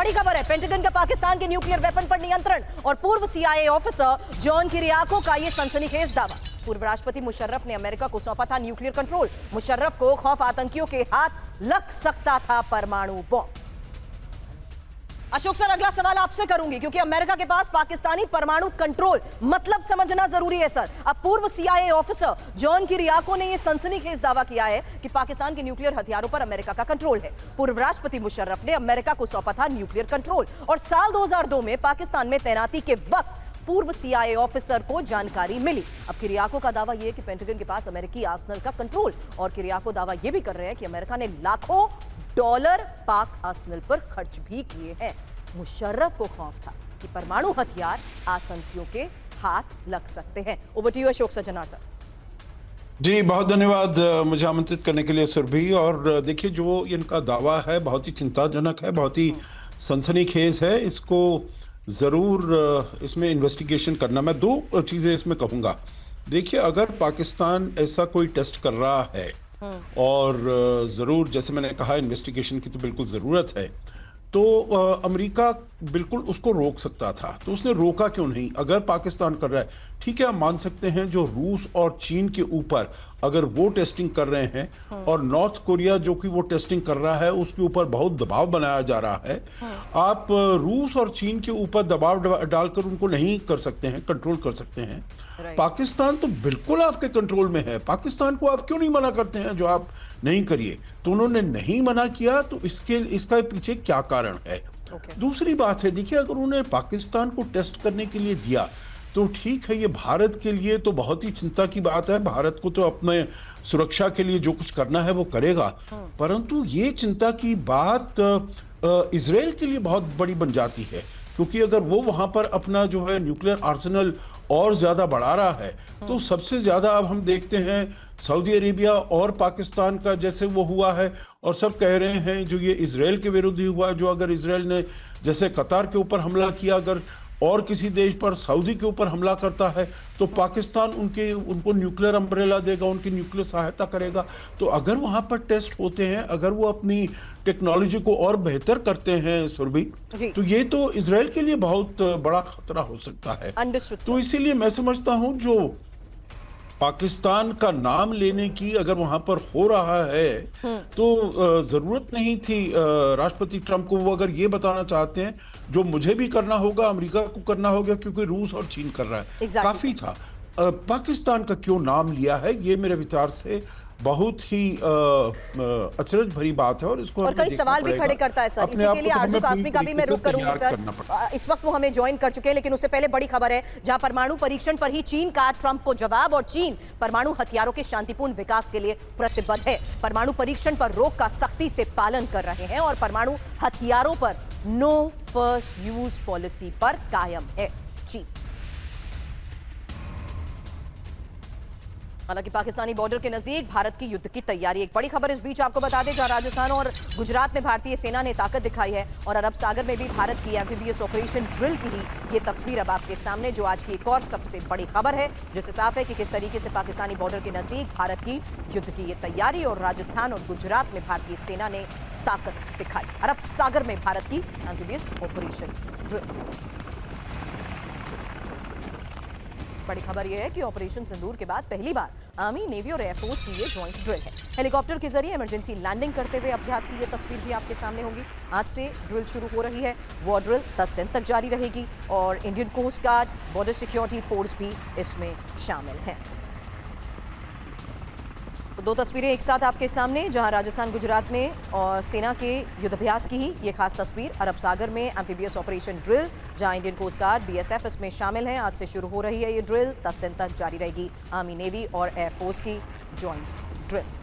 बड़ी खबर है, पेंटागन का पाकिस्तान के न्यूक्लियर वेपन पर नियंत्रण और पूर्व सीआईए ऑफिसर जॉन किरियाको का ये सनसनीखेज दावा। पूर्व राष्ट्रपति मुशर्रफ ने अमेरिका को सौंपा था न्यूक्लियर कंट्रोल। मुशर्रफ को खौफ आतंकियों के हाथ लग सकता था परमाणु बॉम्ब। अशोक सर, अगला सवाल आपसे करूंगी क्योंकि अमेरिका के पास पाकिस्तानी परमाणु कंट्रोल मतलब समझना जरूरी है सर। अब पूर्व सीआईए ऑफिसर जॉन किरियाको ने यह सनसनीखेज दावा किया है कि पाकिस्तान के न्यूक्लियर हथियारों पर अमेरिका का कंट्रोल है। पूर्व राष्ट्रपति मुशर्रफ ने अमेरिका को सौंपा था न्यूक्लियर कंट्रोल और साल 2002 में पाकिस्तान में तैनाती के वक्त पूर्व सीआईए ऑफिसर को जानकारी मिली। अब किरियाको का दावा यह है कि पेंटागन के पास अमेरिकी आर्सेनल का कंट्रोल, और किरियाको दावा यह भी कर रहे हैं कि अमेरिका ने लाखों डॉलर पाक आर्सेनल पर खर्च भी किए हैं। मुशर्रफ को खौफ था कि परमाणु हथियार आतंकियों के हाथ लग सकते हैं। Over to you Ashok Sajjanar sir. जी बहुत धन्यवाद मुझे आमंत्रित करने के लिए सुरभि। और देखिए, जो इनका दावा है बहुत ही चिंताजनक है, बहुत ही सनसनीखेज है। इसको ज़रूर इसमें इन्वेस्टिगेशन करना। मैं दो चीज़ें इसमें कहूँगा। देखिए, अगर पाकिस्तान ऐसा कोई टेस्ट कर रहा है और ज़रूर, जैसे मैंने कहा, इन्वेस्टिगेशन की तो बिल्कुल ज़रूरत है, तो अमेरिका बिल्कुल उसको रोक सकता था। तो उसने रोका क्यों नहीं? अगर पाकिस्तान कर रहा है, ठीक है, हम मान सकते हैं जो रूस और चीन के ऊपर अगर वो टेस्टिंग कर रहे हैं और नॉर्थ कोरिया जो कि वो टेस्टिंग कर रहा है उसके ऊपर बहुत दबाव बनाया जा रहा है, आप रूस और चीन के ऊपर दबाव डालकर उनको नहीं कर सकते हैं, कंट्रोल कर सकते हैं। पाकिस्तान तो बिल्कुल आपके कंट्रोल में है। पाकिस्तान को आप क्यों नहीं मना करते हैं जो आप नहीं करिए? तो उन्होंने नहीं मना किया, तो इसका पीछे क्या कारण है? दूसरी बात है, देखिए, अगर उन्होंने पाकिस्तान को टेस्ट करने के लिए दिया तो ठीक है, ये भारत के लिए तो बहुत ही चिंता की बात है। भारत को तो अपने सुरक्षा के लिए जो कुछ करना है वो करेगा, परंतु ये चिंता की बात इजराइल के लिए बहुत बड़ी बन जाती है, क्योंकि अगर वो वहां पर अपना जो है न्यूक्लियर आर्सेनल और ज्यादा बढ़ा रहा है, तो सबसे ज्यादा अब हम देखते हैं सऊदी अरेबिया और पाकिस्तान का जैसे वो हुआ है, और सब कह रहे हैं जो ये इजराइल के विरुद्ध ही हुआ। जो अगर इजराइल ने जैसे कतार के ऊपर हमला किया, अगर और किसी देश पर, सऊदी के ऊपर हमला करता है, तो पाकिस्तान उनको न्यूक्लियर अम्ब्रेला देगा, उनकी न्यूक्लियर सहायता करेगा। तो अगर वहां पर टेस्ट होते हैं, अगर वो अपनी टेक्नोलॉजी को और बेहतर करते हैं सुरभि, तो ये तो इजराइल के लिए बहुत बड़ा खतरा हो सकता है। तो इसीलिए मैं समझता हूं जो पाकिस्तान का नाम लेने की अगर वहां पर हो रहा है, तो जरूरत नहीं थी राष्ट्रपति ट्रंप को। वो अगर ये बताना चाहते हैं जो मुझे भी करना होगा, अमेरिका को करना होगा, क्योंकि रूस और चीन कर रहा है, काफी था। पाकिस्तान का क्यों नाम लिया है, ये मेरे विचार से बहुत ही अचरज भरी बात है, और इसको और कई सवाल भी खड़े करता है सर। इसी के लिए आरजू कासमी का भी मैं रुख करूंगी सर। इस वक्त वो हमें ज्वाइन कर चुके हैं, लेकिन उससे पहले बड़ी खबर है, जहां परमाणु परीक्षण पर ही चीन का ट्रंप को जवाब, और चीन परमाणु हथियारों के शांतिपूर्ण विकास के लिए प्रतिबद्ध है। परमाणु परीक्षण पर रोक का सख्ती से पालन कर रहे हैं और परमाणु हथियारों पर नो फर्स्ट यूज पॉलिसी पर कायम है चीन। हालांकि पाकिस्तानी बॉर्डर के नजदीक भारत की युद्ध की तैयारी। एक बड़ी खबर इस बीच आपको बता दें, जहां राजस्थान और गुजरात में भारतीय सेना ने ताकत दिखाई है, और अरब सागर में भी भारत की एम्फीबियस ऑपरेशन ड्रिल की ही ये तस्वीर अब आपके सामने, जो आज की एक और सबसे बड़ी खबर है, जिससे साफ है कि किस तरीके से पाकिस्तानी बॉर्डर के नजदीक भारत की युद्ध की ये तैयारी, और राजस्थान और गुजरात में भारतीय सेना ने ताकत दिखाई। अरब सागर में भारत की एम्फीबियस ऑपरेशन ड्रिल। बड़ी खबर यह है कि ऑपरेशन सिंदूर के बाद पहली बार आर्मी, नेवी और एयरफोर्स की ये ज्वाइंट ड्रिल है। हेलीकॉप्टर के जरिए इमरजेंसी लैंडिंग करते हुए अभ्यास की ये तस्वीर भी आपके सामने होगी। आज से ड्रिल शुरू हो रही है। वो ड्रिल 10 दिन तक जारी रहेगी, और Indian coast guard, border security force भी इसमें शामिल हैं। तो दो तस्वीरें एक साथ आपके सामने, जहां राजस्थान गुजरात में और सेना के युद्धाभ्यास की ही ये खास तस्वीर। अरब सागर में एम्फीबियस ऑपरेशन ड्रिल, जहां इंडियन कोस्ट गार्ड, बीएसएफ इसमें शामिल हैं। आज से शुरू हो रही है ये ड्रिल, 10 दिन तक जारी रहेगी। आर्मी, नेवी और एयरफोर्स की ज्वाइंट ड्रिल।